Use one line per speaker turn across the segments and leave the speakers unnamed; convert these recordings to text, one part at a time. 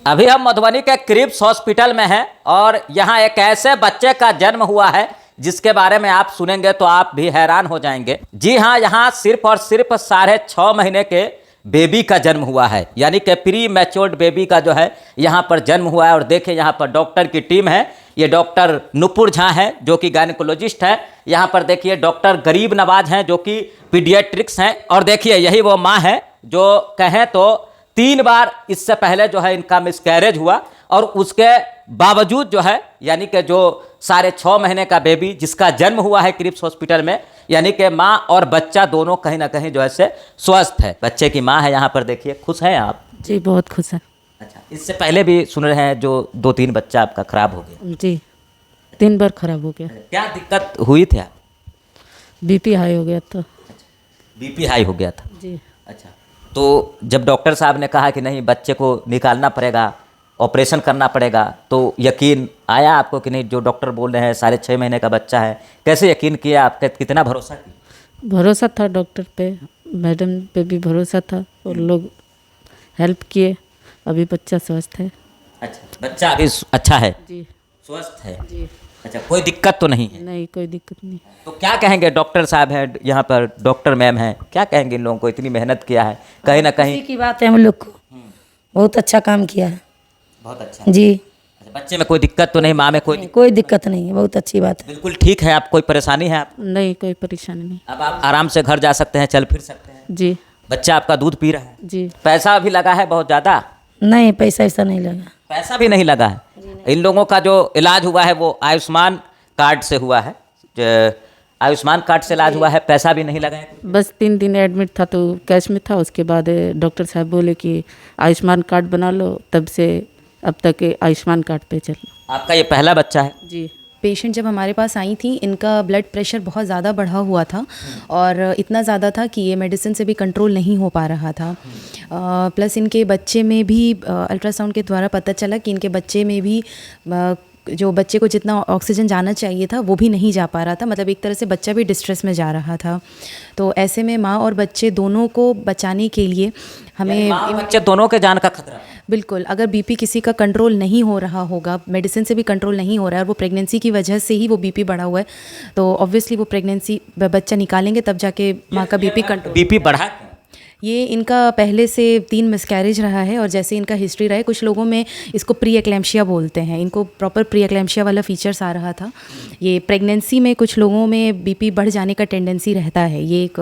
अभी हम मधुबनी के क्रिप्स हॉस्पिटल में हैं और यहाँ एक ऐसे बच्चे का जन्म हुआ है जिसके बारे में आप सुनेंगे तो आप भी हैरान हो जाएंगे। जी हाँ, यहाँ सिर्फ और सिर्फ 6.5 महीने के बेबी का जन्म हुआ है, यानी कि प्री मैच्योर्ड बेबी का जो है यहाँ पर जन्म हुआ है। और देखिए यहाँ पर डॉक्टर की टीम है, ये डॉक्टर नुपुर झा हैं जो कि गायनेकोलॉजिस्ट है। यहाँ पर देखिए डॉक्टर गरीब नवाज हैं जो कि पीडियाट्रिक्स हैं। और देखिए यही वो माँ है जो कहें तो 3 बार इससे पहले जो है इनका मिसकैरेज हुआ और उसके बावजूद जो है यानी कि जो 6.5 महीने का बेबी जिसका जन्म हुआ है क्रिप्स हॉस्पिटल में, यानी कि माँ और बच्चा दोनों कहीं ना कहीं जो है से स्वस्थ है। बच्चे की माँ है यहाँ पर, देखिए। खुश हैं आप?
जी बहुत खुश है।
अच्छा, इससे पहले भी सुन रहे हैं जो 2-3 बच्चा आपका खराब हो गया?
जी 3 बार खराब हो गया।
क्या दिक्कत हुई थी आप?
बीपी हाई हो गया था।
बीपी हाई हो गया था?
जी।
अच्छा, तो जब डॉक्टर साहब ने कहा कि नहीं बच्चे को निकालना पड़ेगा, ऑपरेशन करना पड़ेगा, तो यकीन आया आपको कि नहीं जो डॉक्टर बोल रहे हैं 6.5 महीने का बच्चा है? कैसे यकीन किया आपने, कितना भरोसा किया?
भरोसा था डॉक्टर पे, मैडम पे भी भरोसा था और लोग हेल्प किए। अभी बच्चा स्वस्थ है।
अच्छा, बच्चा अभी अच्छा है?
जी
स्वस्थ है?
जी।
अच्छा, कोई दिक्कत तो नहीं है?
नहीं, कोई दिक्कत नहीं।
तो क्या कहेंगे, डॉक्टर साहब हैं यहाँ पर, डॉक्टर मैम हैं, क्या कहेंगे इन लोगों को? इतनी मेहनत किया है, कहीं ना कहीं
खुशी की बात है हम लोग को, बहुत अच्छा काम किया है।
बहुत अच्छा।
जी।
अच्छा, बच्चे में कोई दिक्कत तो नहीं, माँ में कोई?
कोई दिक्कत नहीं है, बहुत अच्छी बात है।
बिल्कुल ठीक है। आप कोई परेशानी है आप?
नहीं, कोई परेशानी नहीं।
अब आप आराम से घर जा सकते हैं, चल फिर सकते हैं।
जी
बच्चा आपका दूध पी रहा है?
जी।
पैसा भी लगा है बहुत ज़्यादा?
नहीं, पैसा ऐसा नहीं लगा।
पैसा भी नहीं लगा है? इन लोगों का जो इलाज हुआ है वो आयुष्मान कार्ड से हुआ है, आयुष्मान कार्ड से इलाज हुआ है, पैसा भी नहीं लगा है?
बस 3 दिन एडमिट था तो कैश में था। उसके बाद डॉक्टर साहब बोले कि आयुष्मान कार्ड बना लो, तब से अब तक आयुष्मान कार्ड पे चल।
आपका ये पहला बच्चा है?
जी।
पेशेंट जब हमारे पास आई थी, इनका ब्लड प्रेशर बहुत ज़्यादा बढ़ा हुआ था और इतना ज़्यादा था कि ये मेडिसिन से भी कंट्रोल नहीं हो पा रहा था। प्लस इनके बच्चे में भी अल्ट्रासाउंड के द्वारा पता चला कि इनके बच्चे में भी जो बच्चे को जितना ऑक्सीजन जाना चाहिए था वो भी नहीं जा पा रहा था। मतलब एक तरह से बच्चा भी डिस्ट्रेस में जा रहा था। तो ऐसे में माँ और बच्चे दोनों को बचाने के लिए हमें,
माँ और बच्चे दोनों के जान का खतरा?
बिल्कुल। अगर बीपी किसी का कंट्रोल नहीं हो रहा होगा, मेडिसिन से भी कंट्रोल नहीं हो रहा है और वो प्रेगनेंसी की वजह से ही वो बीपी बढ़ा हुआ है, तो ऑब्वियसली वो प्रेगनेंसी बच्चा निकालेंगे तब जाके माँ का बीपी कंट्रोल।
बीपी बढ़ा?
ये इनका पहले से 3 मिसकैरेज रहा है और जैसे इनका हिस्ट्री रहा है, कुछ लोगों में इसको प्री एक्लैम्पशिया बोलते हैं, इनको प्रॉपर प्री एक्लैम्पशिया वाला फीचर्स आ रहा था। ये प्रेगनेंसी में कुछ लोगों में बीपी बढ़ जाने का टेंडेंसी रहता है। ये एक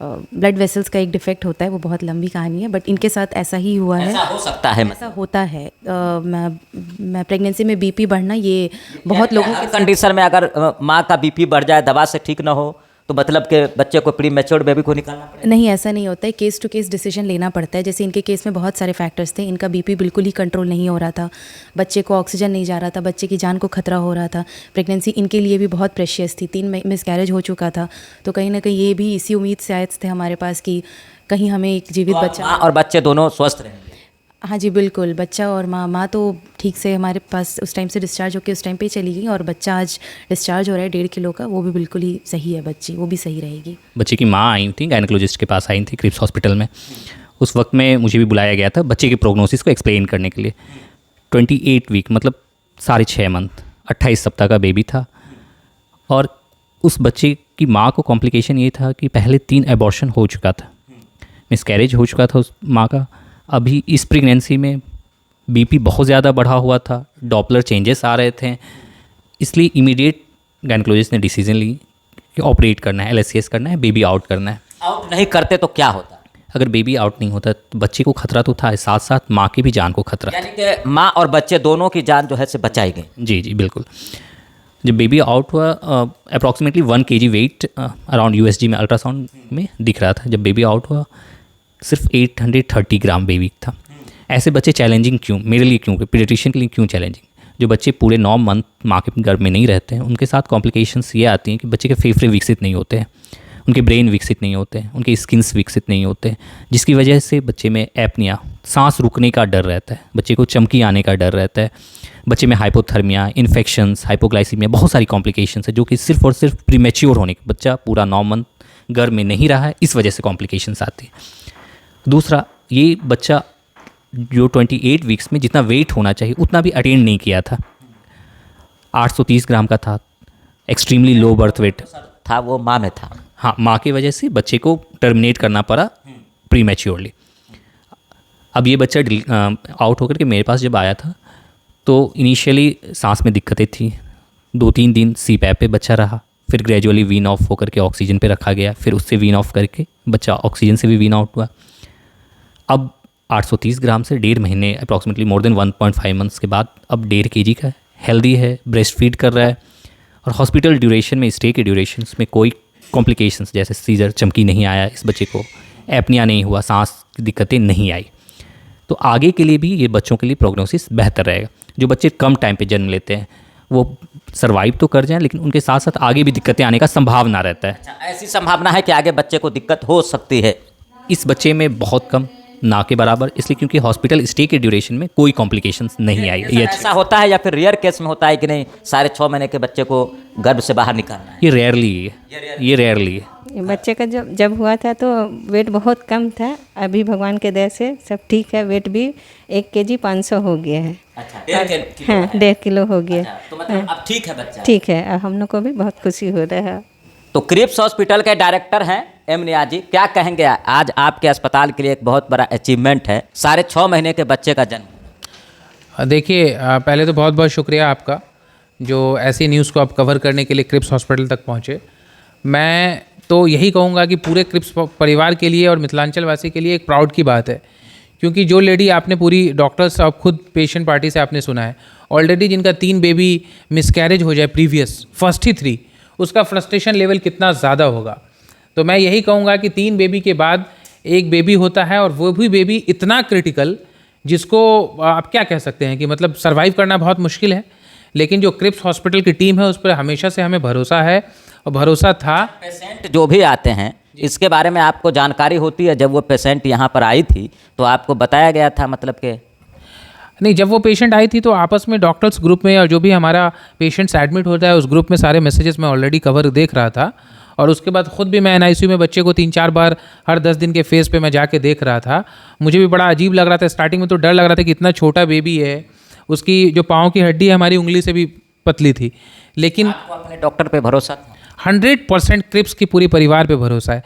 ब्लड वेसल्स का एक डिफेक्ट होता है, वो बहुत लंबी कहानी है, बट इनके साथ ऐसा ही हुआ है।
ऐसा हो सकता है?
ऐसा होता है। मैं प्रेगनेंसी में बीपी बढ़ना ये बहुत लोगों के
कंडीशन में अगर माँ का बीपी बढ़ जाए, दवा से ठीक ना हो, तो मतलब कि बच्चे को प्री मैच्योर्ड बेबी को निकालना पड़ेगा?
नहीं, ऐसा नहीं होता है। केस टू केस डिसीजन लेना पड़ता है। जैसे इनके केस में बहुत सारे फैक्टर्स थे। इनका बीपी बिल्कुल ही कंट्रोल नहीं हो रहा था, बच्चे को ऑक्सीजन नहीं जा रहा था, बच्चे की जान को खतरा हो रहा था। प्रेगनेंसी इनके लिए भी बहुत प्रेशियस थी, 3 मिसकैरेज हो चुका था। तो कहीं ना कहीं ये भी इसी उम्मीद से आए थे हमारे पास कि कहीं हमें एक जीवित बच्चा।
माँ और बच्चे दोनों स्वस्थ रहेंगे?
हाँ जी बिल्कुल। बच्चा और माँ तो ठीक से हमारे पास उस टाइम से डिस्चार्ज होकर उस टाइम पे चली गई और बच्चा आज डिस्चार्ज हो रहा है 1.5 किलो का, वो भी बिल्कुल ही सही है। बच्ची वो भी सही रहेगी।
बच्चे की माँ आई थी, गायनेकोलॉजिस्ट के पास आई थी क्रिप्स हॉस्पिटल में। उस वक्त में मुझे भी बुलाया गया था बच्चे की प्रोग्नोसिस को एक्सप्लेन करने के लिए। 28 वीक मतलब 6.5 मंथ, 28 सप्ताह का बेबी था। और उस बच्चे की माँ को कॉम्प्लिकेशन ये था कि पहले 3 एबॉर्शन हो चुका था, मिसकैरेज हो चुका था उस माँ का। अभी इस प्रेगनेंसी में बीपी बहुत ज़्यादा बढ़ा हुआ था, डॉपलर चेंजेस आ रहे थे, इसलिए इमीडिएट गायनेकोलॉजिस्ट ने डिसीजन ली कि ऑपरेट करना है, LSCS करना है, बेबी आउट करना है।
आउट नहीं करते तो क्या होता?
अगर बेबी आउट नहीं होता तो बच्चे को खतरा तो था, साथ साथ माँ की भी जान को खतरा।
यानी कि माँ और बच्चे दोनों की जान जो है से बचाई गई?
जी जी बिल्कुल। जब बेबी आउट हुआ, approximately 1 kg weight around USG में अल्ट्रासाउंड में दिख रहा था। जब बेबी आउट हुआ सिर्फ 830 ग्राम बेबी था। ऐसे बच्चे चैलेंजिंग क्यों, मेरे लिए क्यों, पीडियाट्रिशियन के लिए क्यों चैलेंजिंग? जो बच्चे पूरे 9 मंथ माँ के गर्भ में नहीं रहते हैं, उनके साथ कॉम्प्लिकेशंस ये आती हैं कि बच्चे के फेफड़े विकसित नहीं होते हैं, उनके ब्रेन विकसित नहीं होते हैं, उनके स्किन्स विकसित नहीं होते हैं, जिसकी वजह से बच्चे में एपनिया, सांस रुकने का डर रहता है, बच्चे को चमकी आने का डर रहता है, बच्चे में हाइपोथर्मिया, इन्फेक्शंस, हाइपोग्लाइसीमिया, बहुत सारी कॉम्प्लिकेशंस है जो कि सिर्फ और सिर्फ प्रीमेच्योर होने के, बच्चा पूरा 9 मंथ गर्भ में नहीं रहा है, इस वजह से कॉम्प्लिकेशंस आती है। दूसरा, ये बच्चा जो 28 वीक्स में जितना वेट होना चाहिए उतना भी अटेन नहीं किया था। 830 ग्राम का था, एक्सट्रीमली लो बर्थ वेट
था वो माँ में था।
हाँ, माँ की वजह से बच्चे को टर्मिनेट करना पड़ा प्री मैच्योरली। अब ये बच्चा आउट होकर के मेरे पास जब आया था तो इनिशियली सांस में दिक्कतें थी, 2-3 दिन CPAP पे बच्चा रहा, फिर ग्रेजुअली वीन ऑफ होकर के ऑक्सीजन पे रखा गया, फिर उससे वीन ऑफ करके बच्चा ऑक्सीजन से भी वीन आउट हुआ। अब 830 ग्राम से 1.5 महीने अप्रॉक्सीमेटली मोर देन 1.5 मंथ्स के बाद अब 1.5 kg का हेल्दी है, ब्रेस्ट फीड कर रहा है और हॉस्पिटल ड्यूरेशन में, स्टे के ड्यूरेशंस में कोई कॉम्प्लिकेशंस जैसे सीजर, चमकी नहीं आया इस बच्चे को, एपनिया नहीं हुआ, सांस की दिक्कतें नहीं आई। तो आगे के लिए भी ये बच्चों के लिए प्रोग्नोसिस बेहतर रहेगा। जो बच्चे कम टाइम पे जन्म लेते हैं वो सर्वाइव तो कर जाएं, लेकिन उनके साथ साथ आगे भी दिक्कतें आने का संभावना रहता है।
अच्छा, ऐसी संभावना है कि आगे बच्चे को दिक्कत हो सकती है?
इस बच्चे में बहुत कम, ना के बराबर, इसलिए क्योंकि हॉस्पिटल स्टे के ड्यूरेशन में कोई कॉम्प्लिकेशंस नहीं आई। ये
ऐसा होता है या फिर रेयर केस में होता है कि नहीं 6.5 महीने के बच्चे को गर्भ से बाहर निकालना है?
ये रेयरली है, ये रेयरली है।
ये बच्चे का जब हुआ था तो वेट बहुत कम था। अभी भगवान के दया से सब ठीक है, वेट भी 1 kg 500 हो गया है।
अच्छा, 1.5 किलो
हाँ,
है।
1.5 किलो हो गया।
अच्छा, तो मतलब अब ठीक है बच्चा?
ठीक है, अब हम लोग को भी बहुत खुशी हो रहा है।
तो क्रिप्स हॉस्पिटल के डायरेक्टर हैं एम नियाज जी, क्या कहेंगे? आज आपके अस्पताल के लिए एक बहुत बड़ा अचीवमेंट है, 6.5 महीने के बच्चे का जन्म।
देखिए, पहले तो बहुत बहुत शुक्रिया आपका जो ऐसी न्यूज़ को आप कवर करने के लिए क्रिप्स हॉस्पिटल तक पहुँचे। मैं तो यही कहूँगा कि पूरे क्रिप्स परिवार के लिए और मिथिलांचल वासी के लिए एक प्राउड की बात है, क्योंकि जो लेडी आपने पूरी डॉक्टर्स और खुद पेशेंट पार्टी से आपने सुना है, ऑलरेडी जिनका 3 बेबी मिसकैरेज हो जाए प्रीवियस फर्स्ट ही 3, उसका फ्रस्ट्रेशन लेवल कितना ज़्यादा होगा। तो मैं यही कहूँगा कि 3 बेबी के बाद एक बेबी होता है और वो भी बेबी इतना क्रिटिकल जिसको आप क्या कह सकते हैं कि मतलब सर्वाइव करना बहुत मुश्किल है। लेकिन जो क्रिप्स हॉस्पिटल की टीम है उस पर हमेशा से हमें भरोसा है और भरोसा था।
पेशेंट जो भी आते हैं इसके बारे में आपको जानकारी होती है? जब वो पेशेंट यहाँ पर आई थी तो आपको बताया गया था, मतलब कि
नहीं, जब वो पेशेंट आई थी तो आपस में डॉक्टर्स ग्रुप में और जो भी हमारा पेशेंट्स एडमिट होता है उस ग्रुप में सारे मैसेजेस मैं ऑलरेडी कवर देख रहा था। और उसके बाद ख़ुद भी मैं NICU में बच्चे को 3-4 बार हर 10 दिन के फेज़ पे मैं जाके देख रहा था। मुझे भी बड़ा अजीब लग रहा था स्टार्टिंग में, तो डर लग रहा था कि इतना छोटा बेबी है, उसकी जो पाँव की हड्डी है हमारी उंगली से भी पतली थी। लेकिन
आपको अपने डॉक्टर पे भरोसा था?
100% क्रिप्स की पूरी परिवार पे भरोसा है।